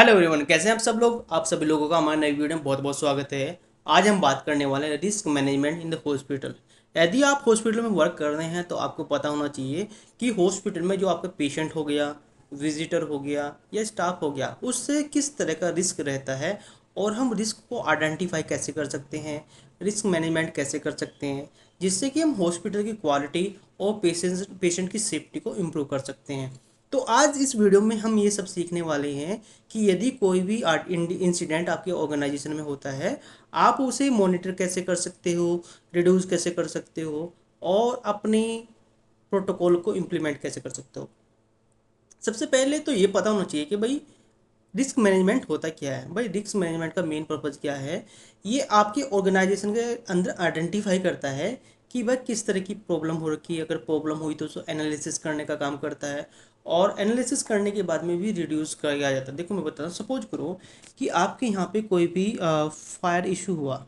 Hello everyone, कैसे हैं आप सब लोग। आप सभी लोगों का हमारे नई वीडियो में बहुत बहुत स्वागत है। आज हम बात करने वाले हैं risk management in the hospital. यदि आप हॉस्पिटल में वर्क कर रहे हैं तो आपको पता होना चाहिए कि हॉस्पिटल में जो आपका पेशेंट हो गया, विजिटर हो गया या स्टाफ हो गया, उससे किस तरह का रिस्क रहता है और हम रिस्क को आइडेंटिफाई कैसे कर सकते हैं, रिस्क मैनेजमेंट कैसे कर सकते हैं, जिससे कि हम हॉस्पिटल की क्वालिटी और पेशेंट की सेफ्टी को इम्प्रूव कर सकते हैं। तो आज इस वीडियो में हम ये सब सीखने वाले हैं कि यदि कोई भी इंसिडेंट आपके ऑर्गेनाइजेशन में होता है, आप उसे मॉनिटर कैसे कर सकते हो, रिड्यूस कैसे कर सकते हो और अपने प्रोटोकॉल को इम्प्लीमेंट कैसे कर सकते हो। सबसे पहले तो ये पता होना चाहिए कि भाई रिस्क मैनेजमेंट होता क्या है। भाई रिस्क मैनेजमेंट का मेन पर्पज़ क्या है। ये आपके ऑर्गेनाइजेशन के अंदर आइडेंटिफाई करता है कि भाई किस तरह की प्रॉब्लम हो रखी है। अगर प्रॉब्लम हुई तो उसको एनालिसिस करने का काम करता है और एनालिसिस करने के बाद में भी रिड्यूस किया जाता है। देखो मैं बता रहा हूँ, सपोज करो कि आपके यहाँ पे कोई भी फायर इशू हुआ,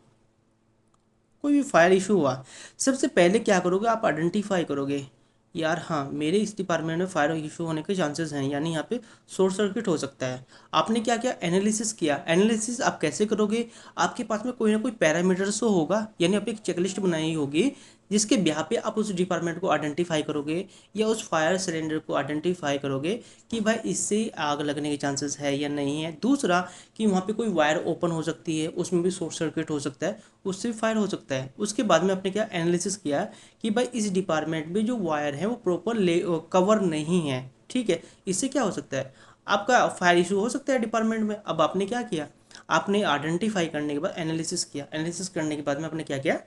कोई भी फायर इशू हुआ। सबसे पहले क्या करोगे, आप आइडेंटिफाई करोगे यार, हाँ मेरे इस डिपार्टमेंट में फायर इशू होने के चांसेस हैं, यानी यहाँ पे शॉर्ट सर्किट हो सकता है। आपने क्या किया, एनालिसिस किया। एनालिसिस आप कैसे करोगे, आपके पास में कोई ना कोई पैरामीटर्स तो होगा, यानी आप एक चेकलिस्ट बनाई होगी जिसके ब्याह पे आप उस डिपार्टमेंट को आइडेंटिफाई करोगे या उस फायर सिलेंडर को आइडेंटिफाई करोगे कि भाई इससे आग लगने के चांसेस है या नहीं है। दूसरा कि वहाँ पे कोई वायर ओपन हो सकती है, उसमें भी शॉर्ट सर्किट हो सकता है, उससे भी फायर हो सकता है। उसके बाद में आपने क्या एनालिसिस किया कि भाई इस डिपार्टमेंट में जो वायर है वो प्रॉपर कवर नहीं है। ठीक है, इससे क्या हो सकता है, आपका फायर इशू हो सकता है डिपार्टमेंट में। अब आपने क्या किया, आपने आइडेंटिफाई करने के बाद एनालिसिस किया। एनालिसिस करने के बाद में आपने क्या किया,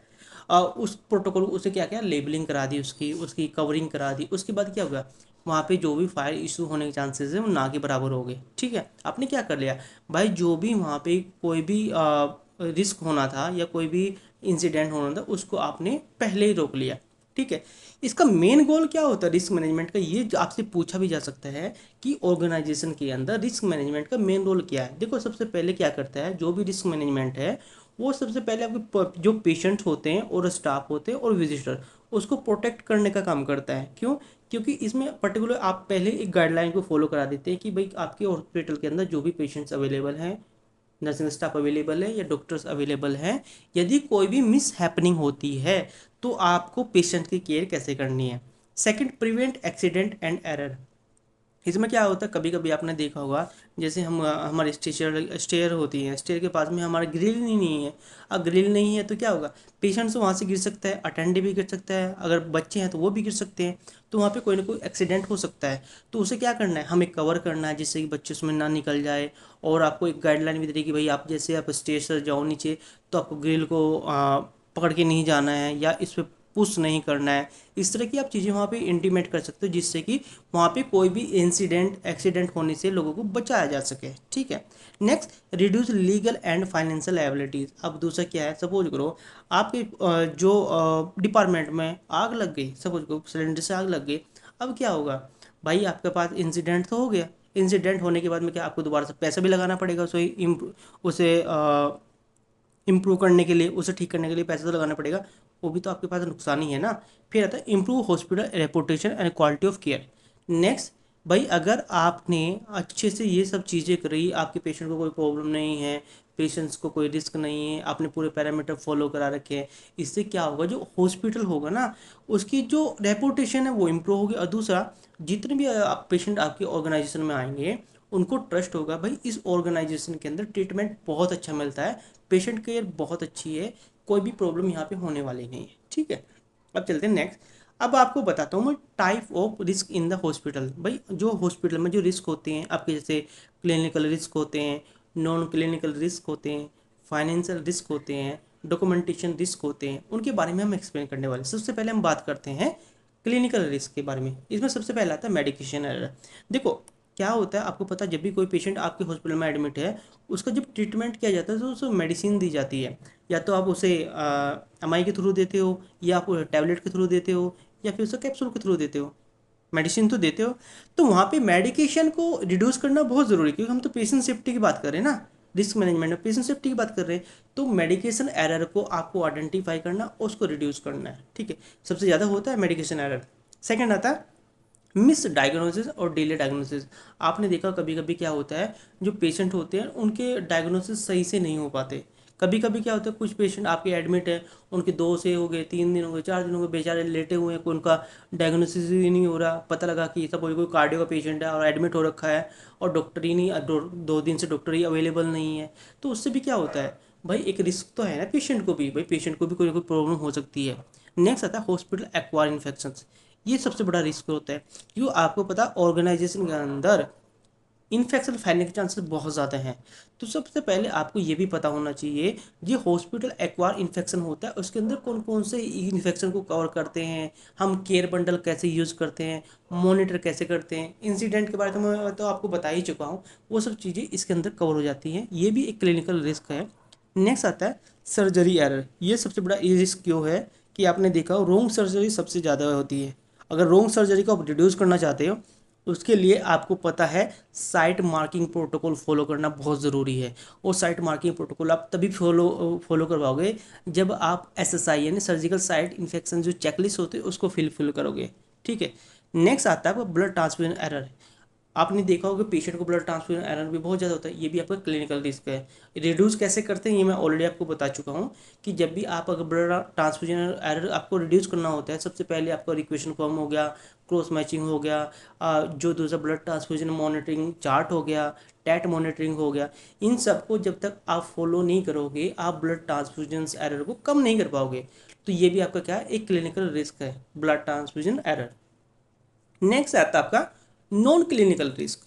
उस प्रोटोकॉल उसे क्या किया, लेबलिंग करा दी, उसकी उसकी कवरिंग करा दी। उसके बाद क्या हुआ, वहाँ पे जो भी फायर इशू होने के चांसेस है वो ना के बराबर हो गए। ठीक है, आपने क्या कर लिया भाई, जो भी वहाँ पे कोई भी रिस्क होना था या कोई भी इंसिडेंट होना था उसको आपने पहले ही रोक लिया। ठीक है, इसका मेन गोल क्या होता है रिस्क मैनेजमेंट का, ये आपसे पूछा भी जा सकता है कि ऑर्गेनाइजेशन के अंदर रिस्क मैनेजमेंट का मेन रोल क्या है। देखो सबसे पहले क्या करता है जो भी रिस्क मैनेजमेंट है, वो सबसे पहले आपके जो पेशेंट्स होते हैं और स्टाफ होते हैं और विजिटर, उसको प्रोटेक्ट करने का काम करता है। क्यों, क्योंकि इसमें पर्टिकुलर आप पहले एक गाइडलाइन को फॉलो करा देते हैं कि भाई आपके हॉस्पिटल के अंदर जो भी पेशेंट्स अवेलेबल हैं, नर्सिंग स्टाफ अवेलेबल है या डॉक्टर्स अवेलेबल हैं, यदि कोई भी मिस हैपनिंग होती है तो आपको पेशेंट की केयर कैसे करनी है। Second, prevent accident and error. इसमें क्या होता है, कभी कभी आपने देखा होगा, जैसे हम हमारे स्टेयर होती है, स्टेयर के पास में हमारा ग्रिल ही नहीं है। अब ग्रिल नहीं है तो क्या होगा, पेशेंट्स वहाँ से गिर सकता है, अटेंडे भी गिर सकता है, अगर बच्चे हैं तो वो भी गिर सकते हैं। तो वहाँ पे कोई ना कोई एक्सीडेंट हो सकता है। तो उसे क्या करना है, हमें कवर करना है जिससे कि बच्चे उसमें ना निकल जाए। और आपको एक गाइडलाइन भी दे रही कि भाई आप जैसे आप स्टेज से जाओ नीचे तो आपको ग्रिल को पकड़ के नहीं जाना है या इस पर पुश नहीं करना है। इस तरह की आप चीज़ें वहाँ पे इंटीमेट कर सकते हो जिससे कि वहाँ पे कोई भी इंसिडेंट एक्सीडेंट होने से लोगों को बचाया जा सके। ठीक है, next, reduce legal and financial liabilities. अब दूसरा क्या है, सपोज करो आपके जो डिपार्टमेंट में आग लग गई, सपोज करो सिलेंडर से आग लग गई। अब क्या होगा भाई, आपके पास इंसिडेंट तो हो गया, इंसिडेंट होने के बाद में क्या आपको दोबारा से पैसा भी लगाना पड़ेगा उसे इम्प्रूव करने के लिए, उसे ठीक करने के लिए पैसा तो लगाना पड़ेगा, वो भी तो आपके पास नुकसान ही है ना। फिर आता है improve hospital reputation and quality of care. Next, भाई अगर आपने अच्छे से ये सब चीज़ें करी, आपके पेशेंट को कोई प्रॉब्लम नहीं है, पेशेंट्स को कोई रिस्क नहीं है, आपने पूरे पैरामीटर फॉलो करा रखे हैं, इससे क्या होगा, जो हॉस्पिटल होगा ना उसकी जो रेपुटेशन है वो इम्प्रूव होगी। और दूसरा, जितने भी आप पेशेंट आपके ऑर्गेनाइजेशन में आएंगे उनको ट्रस्ट होगा भाई इस ऑर्गेनाइजेशन के अंदर ट्रीटमेंट बहुत अच्छा मिलता है, पेशेंट केयर बहुत अच्छी है, कोई भी प्रॉब्लम यहाँ पे होने वाली नहीं है। ठीक है, अब चलते हैं नेक्स्ट। अब आपको बताता हूँ मैं type of risk in the hospital. भाई जो हॉस्पिटल में जो रिस्क होते हैं आपके, जैसे क्लिनिकल रिस्क होते हैं, नॉन क्लिनिकल रिस्क होते हैं, फाइनेंशियल रिस्क होते हैं, डॉक्यूमेंटेशन रिस्क होते हैं, उनके बारे में हम एक्सप्लेन करने वाले हैं। सबसे पहले हम बात करते हैं क्लिनिकल रिस्क के बारे में। इसमें सबसे पहला आता है मेडिकेशन एरर। देखो क्या होता है, आपको पता है जब भी कोई पेशेंट आपके हॉस्पिटल में एडमिट है, उसका जब ट्रीटमेंट किया जाता है तो उसको मेडिसिन दी जाती है। या तो आप उसे एमआई के थ्रू देते हो, या आप टैबलेट के थ्रू देते हो, या फिर उसे कैप्सूल के थ्रू देते हो, मेडिसिन तो देते हो। तो वहाँ पे मेडिकेशन को रिड्यूस करना बहुत ज़रूरी है, क्योंकि हम तो पेशेंट सेफ्टी की बात कर रहे हैं ना, रिस्क मैनेजमेंट में पेशेंट सेफ्टी की बात कर रहे हैं। तो मेडिकेशन एरर को आपको आइडेंटिफाई करना, उसको रिड्यूस करना है। ठीक है, सबसे ज़्यादा होता है मेडिकेशन एरर। सेकेंड आता है मिस डायग्नोसिस और डिले डायग्नोसिस। आपने देखा कभी कभी क्या होता है, जो पेशेंट होते हैं उनके डायग्नोसिस सही से नहीं हो पाते। कभी कभी क्या होता है, कुछ पेशेंट आपके एडमिट है, उनके 2 से हो गए, 3 दिन हो गए, 4 दिन हो गए, बेचारे लेटे हुए हैं, कोई उनका डायग्नोसिस ही नहीं हो रहा। पता लगा कि सपोज कोई कार्डियो का पेशेंट है और एडमिट हो रखा है और डॉक्टर ही नहीं, 2 दिन से डॉक्टर ही अवेलेबल नहीं है। तो उससे भी क्या होता है भाई, एक रिस्क तो है ना पेशेंट को भी, भाई पेशेंट को भी कोई ना कोई प्रॉब्लम हो सकती है। नेक्स्ट आता है हॉस्पिटल एक्वायर इन्फेक्शन। ये सबसे बड़ा रिस्क होता है, क्यों आपको पता, ऑर्गेनाइजेशन के अंदर इन्फेक्शन फैलने के चांसेस बहुत ज़्यादा हैं। तो सबसे पहले आपको ये भी पता होना चाहिए, ये हॉस्पिटल एक्वायर इन्फेक्शन होता है उसके अंदर कौन कौन से इन्फेक्शन को कवर करते हैं, हम केयर बंडल कैसे यूज़ करते हैं, मॉनिटर कैसे करते हैं, इंसिडेंट के बारे में मैं तो आपको बता ही चुका हूँ। वो सब चीज़ें इसके अंदर कवर हो जाती हैं, ये भी एक क्लिनिकल रिस्क है। नेक्स्ट आता है सर्जरी एरर। ये सबसे बड़ा ये रिस्क क्यों है कि आपने देखा हो रोंग सर्जरी सबसे ज़्यादा होती है। अगर रोंग सर्जरी को आप रिड्यूस करना चाहते हो, उसके लिए आपको पता है साइट मार्किंग प्रोटोकॉल फॉलो करना बहुत ज़रूरी है। और साइट मार्किंग प्रोटोकॉल आप तभी फॉलो करवाओगे जब आप एसएसआई यानी सर्जिकल साइट इन्फेक्शन जो चेकलिस्ट होते हैं उसको फिल करोगे। ठीक है। नेक्स्ट आता है आपका ब्लड ट्रांसफ्यूजन एरर। आपने देखा होगा पेशेंट को ब्लड ट्रांसफ्यूजन एरर भी बहुत ज़्यादा होता है, ये भी आपका क्लिनिकल रिस्क है। रिड्यूस कैसे करते हैं ये मैं ऑलरेडी आपको बता चुका हूँ, कि जब भी आप अगर ब्लड ट्रांसफ्यूजन एरर आपको रिड्यूस करना होता है, सबसे पहले आपका रिक्वेशन फॉर्म हो गया, क्रॉस मैचिंग हो गया, जो दूसरा ब्लड ट्रांसफ्यूजन मॉनिटरिंग चार्ट हो गया, टैट मॉनिटरिंग हो गया, इन सबको जब तक आप फॉलो नहीं करोगे आप ब्लड ट्रांसफ्यूजन एरर को कम नहीं कर पाओगे। तो ये भी आपका क्या है, एक क्लिनिकल रिस्क है, ब्लड ट्रांसफ्यूजन एरर। नेक्स्ट आता है आपका non clinical risk.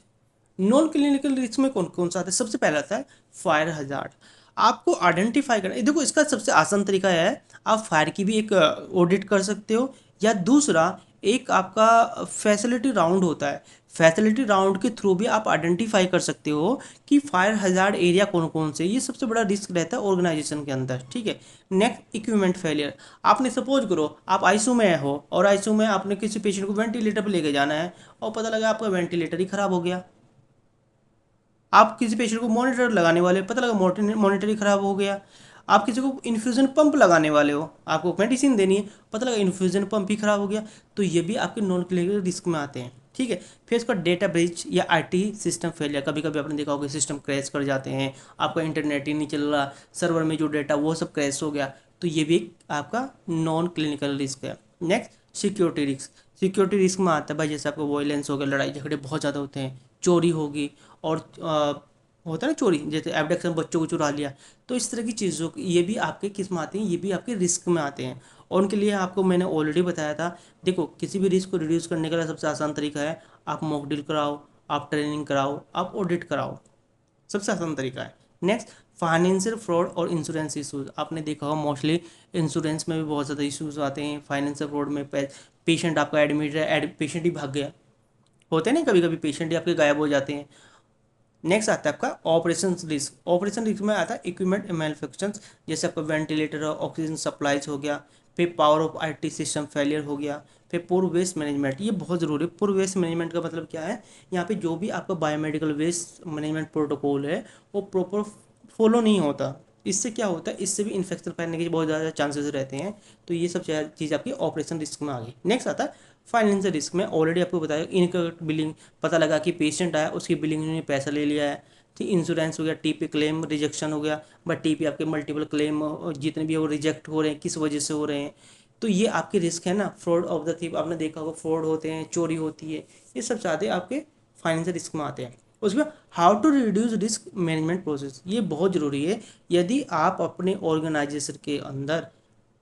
Non clinical risk में कौन कौन सा आता है, सबसे पहला आता है फायर हजार्ड। आपको आइडेंटिफाई करना, देखो इसका सबसे आसान तरीका है, आप फायर की भी एक ऑडिट कर सकते हो, या दूसरा एक आपका फैसिलिटी राउंड होता है, फैसिलिटी राउंड के थ्रू भी आप आइडेंटिफाई कर सकते हो कि फायर हजार्ड एरिया कौन कौन से। ये सबसे बड़ा रिस्क रहता है ऑर्गेनाइजेशन के अंदर। ठीक है। Next equipment failure. आपने सपोज करो आप आईसीयू में हो और आईसीयू में आपने किसी पेशेंट को वेंटिलेटर पर लेके जाना है और पता लगा आपका वेंटिलेटर ही खराब हो गया। आप किसी पेशेंट को मॉनिटर लगाने वाले, पता लगा मॉनिटर ही खराब हो गया। आप किसी को इन्फ्यूज़न पंप लगाने वाले हो, आपको मेडिसिन देनी है, पता लगा इन्फ्यूज़न पंप ही खराब हो गया। तो ये भी आपके नॉन क्लिनिकल रिस्क में आते हैं। ठीक है। फिर इसका डेटा ब्रीच या आईटी सिस्टम फेलियर। कभी कभी आपने देखा होगा सिस्टम क्रैश कर जाते हैं, आपका इंटरनेट ही नहीं चल रहा, सर्वर में जो डेटा वो सब क्रैश हो गया। तो ये भी एक आपका नॉन क्लिनिकल रिस्क है। Next security risk. Security risk में आता है भाई, जैसे आपको वायलेंस हो गया, लड़ाई झगड़े बहुत ज़्यादा होते हैं, चोरी होगी, और होता है ना चोरी, जैसे एबडक्शन, बच्चों को चुरा लिया। तो इस तरह की चीज़ों ये भी आपके किस में आते हैं, ये भी आपके रिस्क में आते हैं। और उनके लिए आपको मैंने ऑलरेडी बताया था, देखो किसी भी रिस्क को रिड्यूस करने का लिए सबसे आसान तरीका है, आप मॉक ड्रिल कराओ, आप ट्रेनिंग कराओ, आप ऑडिट कराओ, सबसे आसान तरीका है। नेक्स्ट फाइनेंशियल फ्रॉड और इंश्योरेंस इशूज़। आपने देखा होगा मोस्टली इंश्योरेंस में भी बहुत ज़्यादा इशूज़ आते हैं, फाइनेंशियल फ्रॉड में पेशेंट आपका एडमिट है, पेशेंट ही भाग गया, होते हैं ना कभी कभी पेशेंट ही आपके गायब हो जाते हैं। नेक्स्ट आता है आपका ऑपरेशन रिस्क। ऑपरेशन रिस्क में आता है इक्विपमेंट मैन्युफैक्चरिंग, जैसे आपका वेंटिलेटर और ऑक्सीजन सप्लाईज हो गया, फिर power of IT system failure हो गया, फिर पूर वेस्ट मैनेजमेंट। ये बहुत ज़रूरी है। पूर वेस्ट मैनेजमेंट का मतलब क्या है, यहाँ पे जो भी आपका बायोमेडिकल वेस्ट मैनेजमेंट प्रोटोकॉल है वो प्रॉपर फॉलो नहीं होता। इससे क्या होता है, इससे भी इन्फेक्शन फैलने के बहुत ज़्यादा चांसेस रहते हैं। तो ये सब चीज़ आपकी ऑपरेशन रिस्क में आ गई। नेक्स्ट आता है फाइनेंशियल रिस्क में, ऑलरेडी आपको बताया इनकरेक्ट बिलिंग। पता लगा कि पेशेंट आया, उसकी बिलिंग ने पैसा ले लिया है, ठीक, इंश्योरेंस हो गया, टीपी क्लेम रिजेक्शन हो गया, बट टीपी आपके मल्टीपल क्लेम जितने भी है वो रिजेक्ट हो रहे हैं, किस वजह से हो रहे हैं। तो ये आपके रिस्क है ना, फ्रॉड ऑफ द थीप, आपने देखा होगा फ्रॉड होते हैं, चोरी होती है, ये सब सारे आपके फाइनेंशियल रिस्क में आते हैं। उसमें how to reduce risk management process, ये बहुत ज़रूरी है। यदि आप अपने ऑर्गेनाइजेशन के अंदर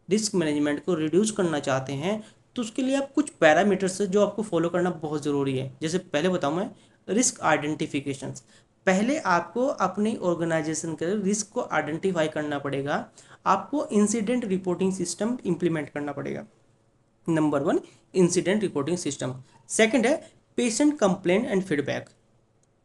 रिस्क मैनेजमेंट को रिड्यूस करना चाहते हैं, तो उसके लिए आप कुछ पैरामीटर्स है जो आपको फॉलो करना बहुत ज़रूरी है। जैसे पहले बताऊँ मैं, रिस्क आइडेंटिफिकेशन। पहले आपको अपनी ऑर्गेनाइजेशन के रिस्क को आइडेंटिफाई करना पड़ेगा, आपको इंसिडेंट रिपोर्टिंग सिस्टम इंप्लीमेंट करना पड़ेगा। Number 1 incident reporting system, second है patient complaint and feedback,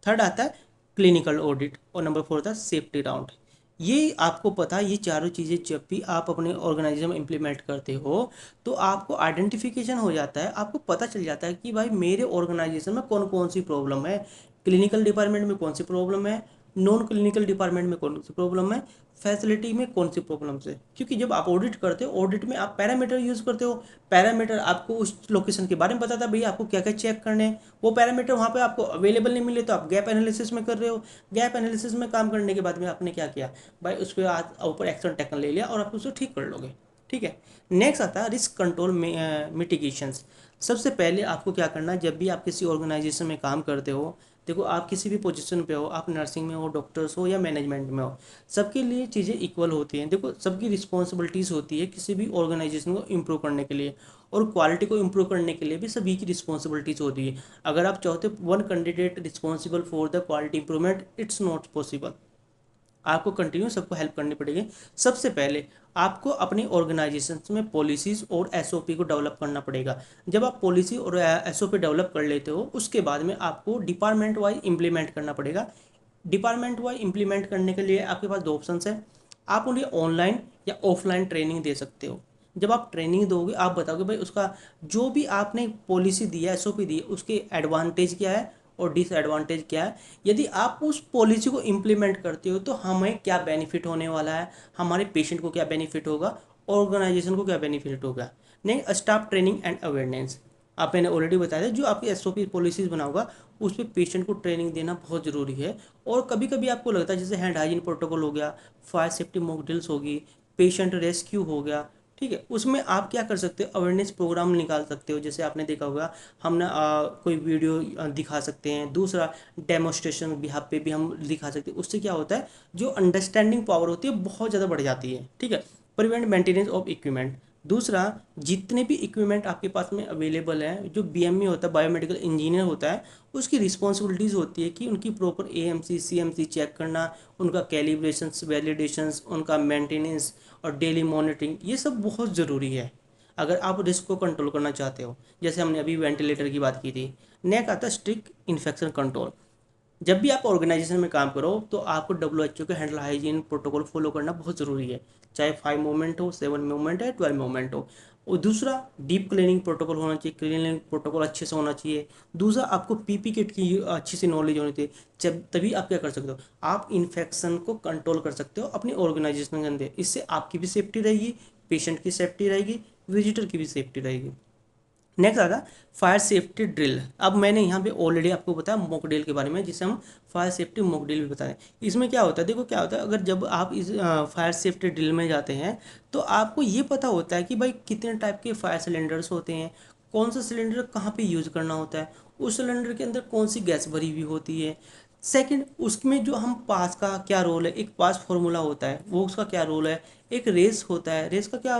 third आता है क्लिनिकल ऑडिट, और नंबर 4 आता है सेफ्टी राउंड। ये आपको पता है, ये चारों चीज़ें जब भी आप अपने ऑर्गेनाइजेशन में इम्प्लीमेंट करते हो तो आपको आइडेंटिफिकेशन हो जाता है, आपको पता चल जाता है कि भाई मेरे ऑर्गेनाइजेशन में कौन कौन सी प्रॉब्लम है, क्लिनिकल डिपार्टमेंट में कौन सी प्रॉब्लम है, नॉन क्लिनिकल डिपार्टमेंट में कौन सी प्रॉब्लम है, फैसिलिटी में कौन सी प्रॉब्लम्स है। क्योंकि जब आप ऑडिट करते हो, ऑडिट में आप पैरामीटर यूज़ करते हो, पैरामीटर आपको उस लोकेशन के बारे में बताता है भैया आपको क्या क्या चेक करने हैं। वो पैरामीटर वहाँ पे आपको अवेलेबल नहीं मिले तो आप गैप एनालिसिस में कर रहे हो। गैप एनालिसिस में काम करने के बाद में आपने क्या किया भाई, उस पर आज ऊपर एक्शन टेकन ले लिया और आप उसको ठीक कर लोगे। ठीक है। नेक्स्ट आता है रिस्क कंट्रोल मिटिगेशंस। सबसे पहले आपको क्या करना है, जब भी आप किसी ऑर्गेनाइजेशन में काम करते हो, देखो आप किसी भी पोजीशन पे हो, आप नर्सिंग में हो, डॉक्टर्स हो या मैनेजमेंट में हो, सबके लिए चीज़ें इक्वल होती हैं। देखो सबकी रिस्पॉन्सिबिलिटीज़ होती है किसी भी ऑर्गेनाइजेशन को इम्प्रूव करने के लिए, और क्वालिटी को इम्प्रूव करने के लिए भी सभी की रिस्पॉन्सिबिलिटीज़ होती है। अगर आप चाहते हो one candidate responsible for the quality improvement, it's not possible. आपको कंटिन्यू सबको हेल्प करनी पड़ेगी। सबसे पहले आपको अपनी ऑर्गेनाइजेशन में पॉलिसीज़ और एसओपी को डेवलप करना पड़ेगा। जब आप पॉलिसी और एसओपी डेवलप कर लेते हो, उसके बाद में आपको डिपार्टमेंट वाइज इंप्लीमेंट करना पड़ेगा। डिपार्टमेंट वाइज इंप्लीमेंट करने के लिए आपके पास दो ऑप्शन है। आप उन्हें ऑनलाइन या ऑफलाइन ट्रेनिंग दे सकते हो। जब आप ट्रेनिंग दोगे, आप बताओगे भाई उसका जो भी आपने पॉलिसी दी है, एसओपी दी है, उसके एडवांटेज क्या है और डिसएडवांटेज क्या है। यदि आप उस पॉलिसी को इम्प्लीमेंट करते हो तो हमें क्या बेनिफिट होने वाला है, हमारे पेशेंट को क्या बेनिफिट होगा, ऑर्गेनाइजेशन को क्या बेनिफिट होगा। नहीं, स्टाफ ट्रेनिंग एंड अवेयरनेस, आप मैंने ऑलरेडी बताया था, जो आपकी एसओपी पॉलिसीज बनाओगा उस पर पेशेंट को ट्रेनिंग देना बहुत ज़रूरी है। और कभी कभी आपको लगता है जैसे हैंड हाइजीन प्रोटोकॉल हो गया, फायर सेफ्टी मॉक ड्रिल्स होगी, पेशेंट रेस्क्यू हो गया, ठीक है, उसमें आप क्या कर सकते हो, अवेयरनेस प्रोग्राम निकाल सकते हो। जैसे आपने देखा होगा, हम ना कोई वीडियो दिखा सकते हैं। दूसरा, डेमोस्ट्रेशन बिहाफ पे भी हम दिखा सकते हैं। उससे क्या होता है, जो अंडरस्टैंडिंग पावर होती है बहुत ज़्यादा बढ़ जाती है। ठीक है। Prevent maintenance of equipment. दूसरा, जितने भी इक्विपमेंट आपके पास में अवेलेबल है, जो बीएमई होता है, बायोमेडिकल इंजीनियर होता है, उसकी रिस्पॉन्सिबिलिटीज़ होती है कि उनकी प्रॉपर एएमसी सीएमसी चेक करना, उनका कैलिब्रेशंस, वैलिडेशंस, उनका मेंटेनेंस और डेली मॉनिटरिंग, ये सब बहुत ज़रूरी है अगर आप रिस्क को कंट्रोल करना चाहते हो। जैसे हमने अभी वेंटिलेटर की बात की थी। नेक्स्ट आता है स्ट्रिक्ट इन्फेक्शन कंट्रोल। जब भी आप ऑर्गेनाइजेशन में काम करो तो आपको WHO के हैंडल हाइजीन प्रोटोकॉल फॉलो करना बहुत ज़रूरी है, चाहे 5 मूवमेंट हो, 7 मूवमेंट है, 12 मूवमेंट हो। और दूसरा, डीप क्लीनिंग प्रोटोकॉल होना चाहिए, क्लीनिंग प्रोटोकॉल अच्छे से होना चाहिए। दूसरा, आपको पीपी किट की अच्छी सी नॉलेज होनी चाहिए। जब तभी आप क्या कर सकते हो, आप इन्फेक्शन को कंट्रोल कर सकते हो अपनी ऑर्गेनाइजेशन के अंदर। इससे आपकी भी सेफ्टी रहेगी, पेशेंट की सेफ्टी रहेगी, विजिटर की भी सेफ्टी रहेगी। नेक्स्ट आता है फायर सेफ्टी ड्रिल। अब मैंने यहाँ पे ऑलरेडी आपको बताया मॉक ड्रिल के बारे में, जिसे हम फायर सेफ्टी मॉक ड्रिल भी बताएं। इसमें क्या होता है, देखो क्या होता है, अगर जब आप इस फायर सेफ्टी ड्रिल में जाते हैं तो आपको ये पता होता है कि भाई कितने टाइप के फायर सिलेंडर्स होते हैं, कौन सा सिलेंडर कहाँ पे यूज़ करना होता है, उस सिलेंडर के अंदर कौन सी गैस भरी हुई होती है। सेकंड, उसमें जो हम पास का क्या रोल है, एक पास फार्मूला होता है, वो उसका क्या रोल है। एक रेस होता है, रेस का क्या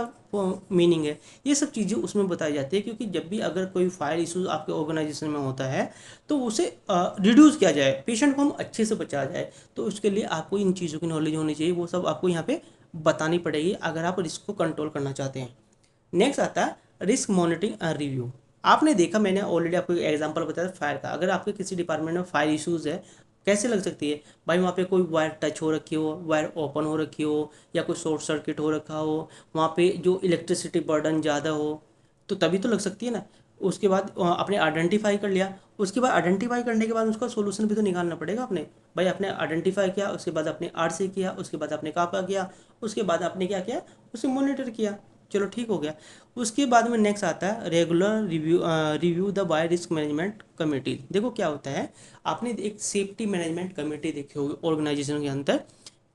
मीनिंग है। ये सब चीज़ें उसमें बताई जाती है, क्योंकि जब भी अगर कोई फायर इशूज़ आपके ऑर्गेनाइजेशन में होता है तो उसे रिड्यूस किया जाए, पेशेंट को हम अच्छे से बचा जाए, तो उसके लिए आपको इन चीज़ों की नॉलेज होनी चाहिए। वो सब आपको यहाँ पे बतानी पड़ेगी अगर आप रिस्क को कंट्रोल करना चाहते हैं। नेक्स्ट आता है रिस्क मॉनिटरिंग एंड रिव्यू। आपने देखा, मैंने ऑलरेडी आपको एग्जांपल बताया फायर का। अगर आपके किसी डिपार्टमेंट में फायर इश्यूज़ है, कैसे लग सकती है भाई, वहाँ पे कोई वायर टच हो रखी हो, वायर ओपन हो रखी हो, या कोई शॉर्ट सर्किट हो रखा हो, वहाँ पे जो इलेक्ट्रिसिटी बर्डन ज़्यादा हो, तो तभी तो लग सकती है ना। उसके बाद आपने आइडेंटिफाई कर लिया, उसके बाद आइडेंटिफाई करने के बाद उसका सोल्यूशन भी तो निकालना पड़ेगा आपने। भाई आपने आइडेंटिफाई किया, उसके बाद आपने आरसी किया, उसके बाद आपने कापा किया, उसके बाद आपने क्या किया, उसे मॉनिटर किया, चलो ठीक हो गया। उसके बाद में नेक्स्ट आता है regular review the by risk management committee. देखो क्या होता है, आपने एक सेफ्टी मैनेजमेंट कमेटी देखी होगी ऑर्गेनाइजेशन के अंदर।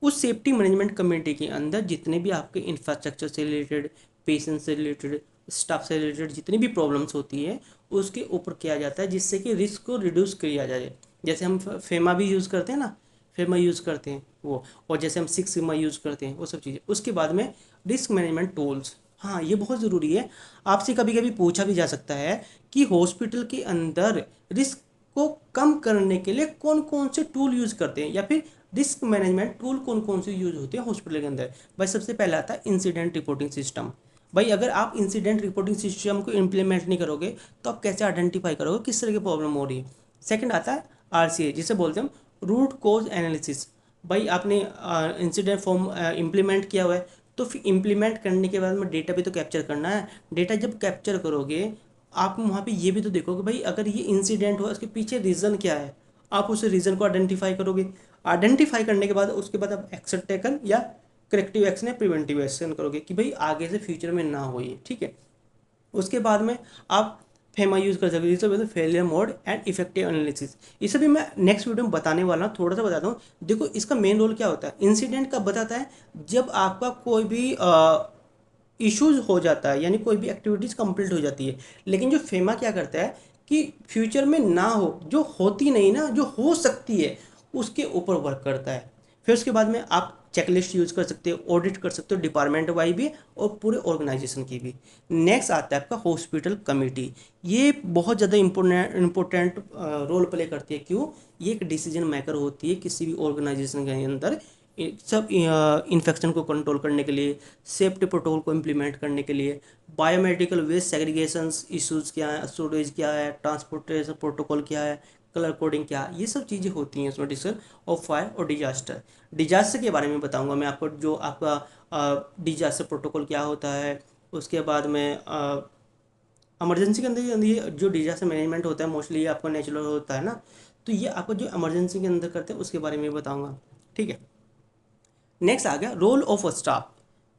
उस सेफ्टी मैनेजमेंट कमेटी के अंदर जितने भी आपके इंफ्रास्ट्रक्चर से रिलेटेड, पेशेंट से रिलेटेड, स्टाफ से रिलेटेड जितनी भी प्रॉब्लम्स होती है, उसके ऊपर किया जाता है, जिससे कि रिस्क को रिड्यूस किया जाए। जैसे हम फेमा भी यूज़ करते हैं ना, फेमा यूज़ करते हैं वो, और जैसे हम 6 सिग्मा यूज़ करते हैं, वो सब चीज़ें। उसके बाद में रिस्क मैनेजमेंट टूल्स, हाँ ये बहुत ज़रूरी है। आपसे कभी कभी पूछा भी जा सकता है कि हॉस्पिटल के अंदर रिस्क को कम करने के लिए कौन कौन से टूल यूज़ करते हैं, या फिर रिस्क मैनेजमेंट टूल कौन कौन से यूज़ होते हैं हॉस्पिटल के अंदर। भाई सबसे पहला आता है इंसिडेंट रिपोर्टिंग सिस्टम। भाई अगर आप इंसिडेंट रिपोर्टिंग सिस्टम को इम्प्लीमेंट नहीं करोगे तो आप कैसे आइडेंटिफाई करोगे किस तरह की प्रॉब्लम हो रही है। सेकंड आता है RCA, जिसे बोलते हैं रूट कोज एनालिसिस। भाई आपने इंसिडेंट फॉर्म इम्प्लीमेंट किया हुआ है, तो फिर इम्प्लीमेंट करने के बाद में डेटा भी तो कैप्चर करना है। डेटा जब कैप्चर करोगे, आप वहाँ पे ये भी तो देखोगे भाई अगर ये इंसिडेंट हुआ उसके पीछे रीज़न क्या है, आप उस रीज़न को आइडेंटिफाई करोगे। आइडेंटिफाई करने के बाद उसके बाद आप एक्शन टेकन या करेक्टिव एक्शन या प्रिवेंटिव एक्शन करोगे कि भाई आगे से फ्यूचर में ना हो ये, ठीक है। उसके बाद में आप फेमा यूज़ कर सकते हो, जिसे बोलते हैं failure mode and effective analysis. इसे भी मैं नेक्स्ट वीडियो में बताने वाला हूँ, थोड़ा सा बताता हूँ। देखो इसका मेन रोल क्या होता है, इंसिडेंट कब बताता है, जब आपका कोई भी इश्यूज हो जाता है, यानी कोई भी एक्टिविटीज़ कंप्लीट हो जाती है। लेकिन जो फेमा क्या करता है कि फ्यूचर में ना हो, जो होती नहीं ना, जो हो सकती है उसके ऊपर वर्क करता है। फिर उसके बाद में आप चेकलिस्ट यूज़ कर सकते हो, ऑडिट कर सकते हो डिपार्टमेंट वाइज भी और पूरे ऑर्गेनाइजेशन की भी। नेक्स्ट आता है आपका हॉस्पिटल कमेटी। ये बहुत ज़्यादा इम्पोर्टेंट रोल प्ले करती है। क्यों? ये एक डिसीजन मेकर होती है किसी भी ऑर्गेनाइजेशन के अंदर, सब इन्फेक्शन को कंट्रोल करने के लिए, सेफ्टी प्रोटोकॉल को इम्प्लीमेंट करने के लिए, बायोमेडिकल वेस्ट सेग्रीगेशंस इश्यूज़ क्या है, स्टोरेज क्या है, ट्रांसपोर्टेशन प्रोटोकॉल क्या है, कलर कोडिंग क्या है, ये सब चीज़ें होती हैं उसमें डिस्कशन। और फायर और डिजास्टर, डिजास्टर के बारे में बताऊंगा मैं आपको, जो आपका डिजास्टर प्रोटोकॉल क्या होता है। उसके बाद में इमरजेंसी के अंदर ये जो डिजास्टर मैनेजमेंट होता है मोस्टली ये आपका नेचुरल होता है ना, तो ये आपको जो इमरजेंसी के अंदर करते हैं उसके बारे में बताऊंगा, ठीक है। नेक्स्ट आ गया रोल ऑफ स्टाफ।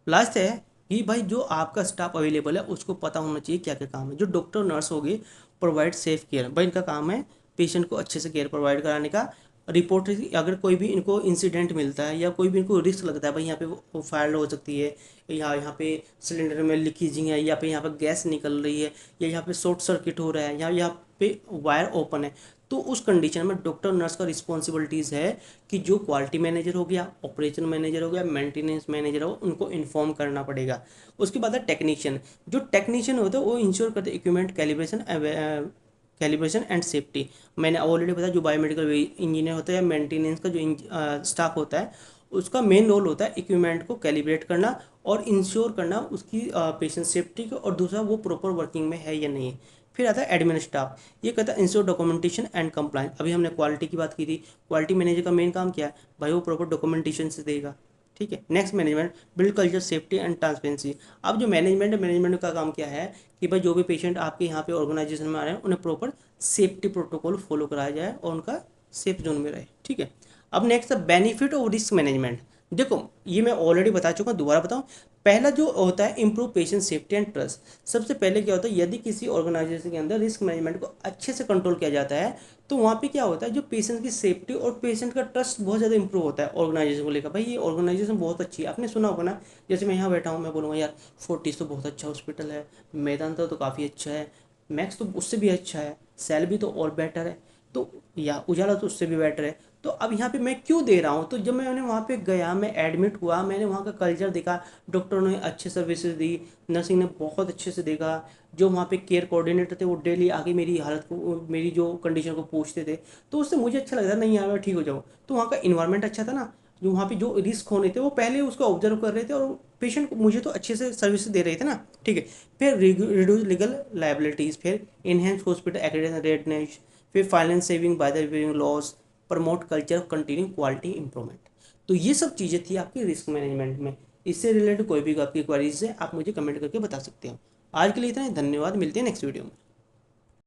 लास्ट है कि भाई जो आपका स्टाफ अवेलेबल है उसको पता होना चाहिए क्या क्या काम है। जो डॉक्टर नर्स हो गए, प्रोवाइड सेफ केयर, भाई इनका काम है पेशेंट को अच्छे से केयर प्रोवाइड कराने का। रिपोर्ट, अगर कोई भी इनको इंसिडेंट मिलता है या कोई भी इनको रिस्क लगता है, भाई यहाँ पे वो फायर हो सकती है, या यहाँ पे सिलेंडर में लीकेजिंग है, या पे यहाँ पे गैस निकल रही है, या यहाँ पे शॉर्ट सर्किट हो रहा है, या यहाँ पे वायर ओपन है, तो उस कंडीशन में डॉक्टर नर्स का रिस्पॉन्सिबिलिटीज़ है कि जो क्वालिटी मैनेजर हो गया, ऑपरेशन मैनेजर हो गया, मेंटेनेंस मैनेजर हो, उनको इन्फॉर्म करना पड़ेगा। उसके बाद है टेक्नीशियन। जो टेक्नीशियन होता है वो इंश्योर करते हैं इक्विपमेंट कैलिब्रेशन एंड सेफ्टी। मैंने ऑलरेडी बताया जो बायोमेडिकल इंजीनियर होता है या मेंटेनेंस का जो स्टाफ होता है, उसका मेन रोल होता है इक्विपमेंट को कैलिब्रेट करना और इंश्योर करना उसकी पेशेंट सेफ्टी को, और दूसरा वो प्रॉपर वर्किंग में है या नहीं। फिर आता है एडमिन स्टाफ। ये कहता है इंश्योर डॉक्यूमेंटेशन एंड कंप्लाइंस। अभी हमने क्वालिटी की बात की थी, क्वालिटी मैनेजर का मेन काम क्या है, भाई वो प्रॉपर डॉक्यूमेंटेशन से देगा, ठीक है। Next management, build culture safety and transparency. अब जो मैनेजमेंट है, मैनेजमेंट का काम क्या है कि भाई जो भी पेशेंट आपके यहाँ पे ऑर्गेनाइजेशन में आ रहे हैं उन्हें प्रॉपर सेफ्टी प्रोटोकॉल फॉलो कराया जाए और उनका सेफ जोन में रहे, ठीक है। अब नेक्स्ट है बेनिफिट ऑफ रिस्क मैनेजमेंट। देखो ये मैं ऑलरेडी बता चुका हूँ, दोबारा बताऊँ। पहला जो होता है improve patient safety and trust. सबसे पहले क्या होता है, यदि किसी ऑर्गेनाइजेशन के अंदर रिस्क मैनेजमेंट को अच्छे से कंट्रोल किया जाता है तो वहाँ पे क्या होता है, जो पेशेंट की सेफ्टी और पेशेंट का ट्रस्ट बहुत ज़्यादा इंप्रूव होता है ऑर्गेनाइजेशन को लेकर। भाई ये ऑर्गेनाइजेशन बहुत अच्छी है, आपने सुना होगा ना, जैसे मैं यहाँ बैठा हूँ मैं बोलूँगा यार फोर्टिस तो बहुत अच्छा हॉस्पिटल है, मैदान तो काफ़ी अच्छा है, मैक्स तो उससे भी अच्छा है, सेल्बी तो और बेटर है, तो या उजाला तो उससे भी बेटर है। तो अब यहाँ पे मैं क्यों दे रहा हूँ, तो जब मैंने वहाँ पे गया, मैं एडमिट हुआ, मैंने वहाँ का कल्चर देखा, डॉक्टरों ने अच्छे सर्विसेज दी, नर्सिंग ने बहुत अच्छे से देखा, जो वहाँ पे केयर कोऑर्डिनेटर थे वो डेली आके मेरी हालत को, मेरी जो कंडीशन को पूछते थे, तो उससे मुझे अच्छा लगता नहीं यार मैं ठीक हो जाऊँ। तो वहाँ का इन्वायरमेंट अच्छा था ना, जो वहाँ पे जो रिस्क होने थे वो पहले उसको ऑब्जर्व कर रहे थे और पेशेंट को मुझे तो अच्छे से सर्विस दे रहे थे ना, ठीक है। फिर रिड्यूस लीगल लाइबिलिटीज़, फिर इनहेंस हॉस्पिटल एक्रेडिटेशन, फिर finance saving by the reviewing loss, promote culture continue quality improvement. तो ये सब चीज़ें थी आपकी रिस्क मैनेजमेंट में। इससे रिलेटेड कोई भी आपकी क्वारीज है आप मुझे कमेंट करके बता सकते हो। आज के लिए इतना ही, धन्यवाद, मिलते हैं नेक्स्ट वीडियो में।